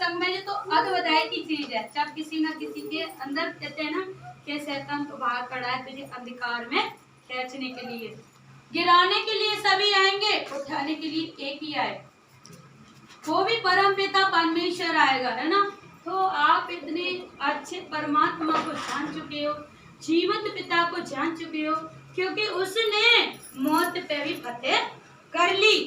संग में, ये तो अद्वैत की चीज है। जब किसी न किसी के अंदर कहते हैं ना कि शैतान तो बाहर खड़ा है तुझे अंधकार में खींचने के लिए, गिराने के लिए सभी आएंगे, उठाने के लिए एक ही आए, वो भी परम पिता परमेश्वर आएगा, है ना। तो आप इतने अच्छे परमात्मा को जान चुके हो, जीवंत पिता को जान चुके हो, क्योंकि उसने मौत पे भी फतेह कर ली,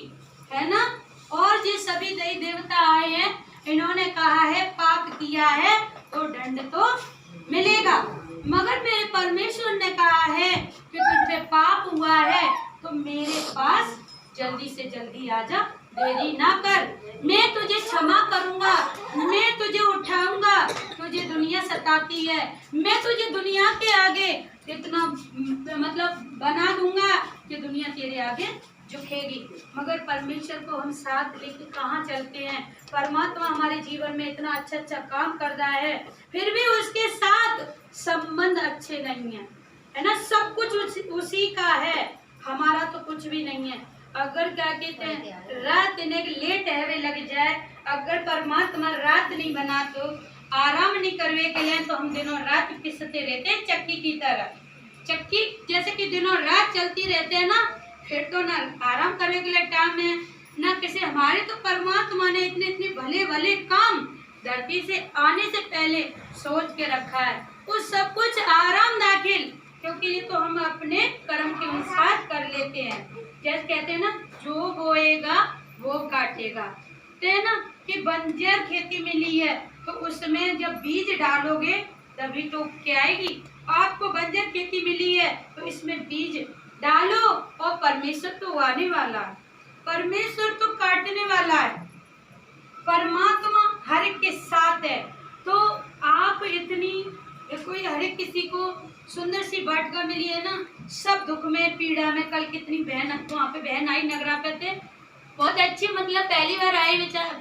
है ना। और ये सभी देवी देवता आए हैं, इन्होंने कहा है पाप किया है तो दंड तो मिलेगा, मगर मेरे परमेश्वर ने कहा है कि तुझ पे पाप हुआ है तो मेरे पास जल्दी से जल्दी आ जा, देरी ना कर, मैं तुझे क्षमा करूंगा, मैं तुझे उठाऊंगा, तुझे दुनिया सताती है, मैं तुझे दुनिया के आगे इतना मतलब बना दूंगा कि दुनिया तेरे आगे झुकेगी। मगर परमेश्वर को हम साथ लेके कहाँ चलते हैं। परमात्मा हमारे जीवन में इतना अच्छा अच्छा काम कर रहा है, फिर भी उसके साथ संबंध अच्छे नहीं है, है ना। सब कुछ उसी का है, हमारा तो कुछ भी नहीं है। अगर क्या कहते हैं रात ने लेट है लग जाए, अगर परमात्मा रात नहीं बना तो आराम नहीं करवे के लिए, तो हम दिनों रात पिसते रहते हैं चक्की की तरह। चक्की जैसे कि दिनों रात चलती रहते हैं ना, फिर तो ना आराम करने के लिए टाइम है ना किसी। हमारे तो परमात्मा ने इतने इतने भले भले काम धरती से आने से पहले सोच के रखा है, उस सब कुछ आराम दाखिल, क्योंकि ये तो हम अपने कर्म के अनुसार कर लेते हैं। जैसे कहते हैं ना जो बोएगा वो काटेगा, तो है ना कि बंजर खेती मिली है तो उसमें जब बीज डालोगे तभी तो क्या आएगी। आपको बंजर खेती मिली है तो इसमें बीज डालो, और परमेश्वर तो आने वाला है, परमेश्वर तो काटने वाला है, परमात्मा हर एक के साथ है। तो आप इतनी कोई हर एक किसी को सुंदर सी वाटिका मिली है ना, सब दुख में पीड़ा में। कल कितनी बहन वहाँ पे बहन आई नगरा पे थे, बहुत अच्छी, मतलब पहली बार आई बेचारा,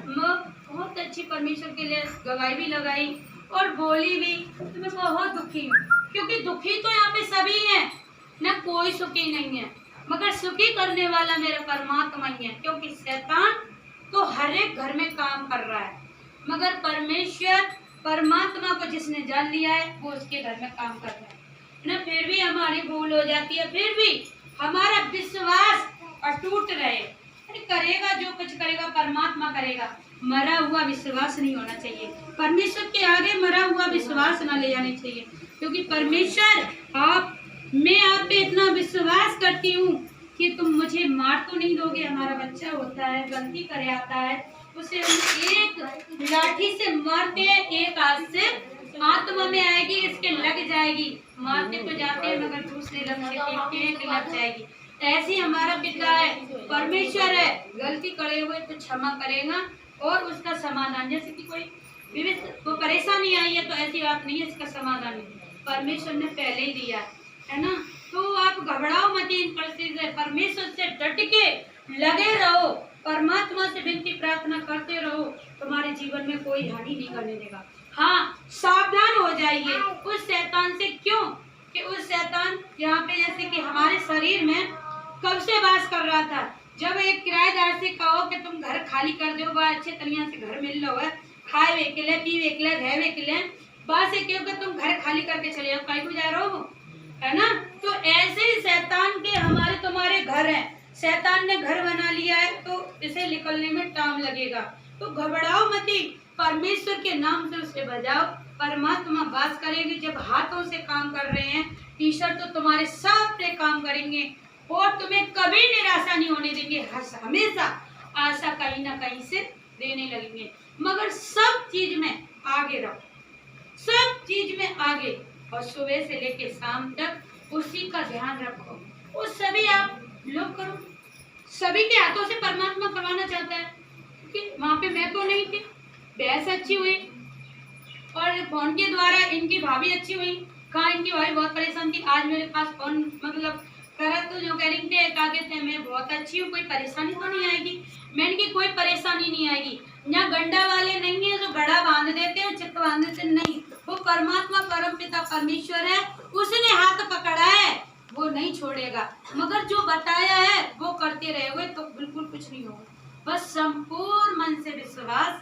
बहुत अच्छी परमेश्वर के लिए गवाही भी लगाई और बोली भी। तो मैं बहुत दुखी हूँ, क्योंकि दुखी तो यहाँ पे सभी हैं ना, कोई सुखी नहीं है, मगर सुखी करने वाला मेरा परमात्मा ही है। क्योंकि शैतान तो हर एक घर में काम कर रहा है, मगर परमेश्वर परमात्मा को जिसने जान लिया है वो उसके घर में काम कर रहा है ना। फिर भी हमारी भूल हो जाती है, फिर भी हमारा विश्वास अटूट रहे। अरे करेगा जो कुछ करेगा परमात्मा करेगा, मरा हुआ विश्वास नहीं होना चाहिए, परमेश्वर के आगे मरा हुआ विश्वास ना ले जाना चाहिए। क्योंकि परमेश्वर मैं आप पे इतना विश्वास करती हूँ कि तुम मुझे मार तो नहीं दोगे। हमारा बच्चा होता है गलती करे आता है, उसे हम एक लाठी से मारते हैं, एक हाथ से आत्मा में आएगी, इसके लग जाएगी, मारते तो जाते हैं मगर दूसरे लग जाएगी। ऐसी हमारा पिता है, परमेश्वर है, गलती करे हुए तो क्षमा करेगा और उसका समाधान, जैसे कि कोई परेशानी आई है तो ऐसी बात नहीं है, इसका समाधान परमेश्वर ने पहले ही दिया है ना। तो आप घबराओ मत इन परिस्थिति से, परमेश्वर से डट के लगे रहो, परमात्मा से विनती प्रार्थना करते रहो, तुम्हारे जीवन में कोई हानि नहीं करने देगा। हाँ, सावधान हो जाइए उस शैतान से। क्यों कि उस शैतान यहाँ पे जैसे कि हमारे शरीर में कब से वास कर रहा था। जब एक किराएदार से कहो कि तुम घर खाली कर दो, वह अच्छे तरीके से घर मिल लो है, खाए वे के लिए, पीवे के लिए, रहवे के लिए, बस क्यों कि तुम घर खाली करके चले जाओ, कहीं को जा रहे हो, है ना। तो ऐसे ही शैतान के हमारे तुम्हारे घर है, शैतान ने घर बना लिया है तो इसे निकलने में टाइम लगेगा। तो घबराओ मती, परमेश्वर के नाम से उसे बजाओ, परमात्मा वास करेगी। जब हाथों से काम कर रहे हैं ईश्वर तो तुम्हारे सब पे काम करेंगे और तुम्हें कभी निराशा नहीं होने देंगे, हमेशा आशा कहीं ना कहीं से देने लगेंगे। मगर सब चीज में आगे रहो, सब चीज में आगे, और सुबह से लेके शाम तक उसी का ध्यान रखो। वो सभी आप लोग करो, सभी के हाथों से परमात्मा करवाना चाहता है। क्योंकि वहाँ पे मैं तो नहीं थी, बहस अच्छी हुई और फोन के द्वारा इनकी भाभी अच्छी हुई। कहाँ इनकी भाभी बहुत परेशान थी, आज मेरे पास फोन मतलब करा तो जो कह रही थे क्या कहते हैं मैं बहुत अच्छी हूँ, कोई परेशानी तो नहीं आएगी। मैंने की कोई परेशानी नहीं आएगी। यहाँ गंडा वाले नहीं है जो गड़ा बांध देते हैं, चित्त बांध देते नहीं, वो परमात्मा परम पिता परमेश्वर है, उसने हाथ पकड़ा है, वो नहीं छोड़ेगा। मगर जो बताया है वो करते रहोगे तो बिल्कुल कुछ नहीं होगा। बस संपूर्ण मन से विश्वास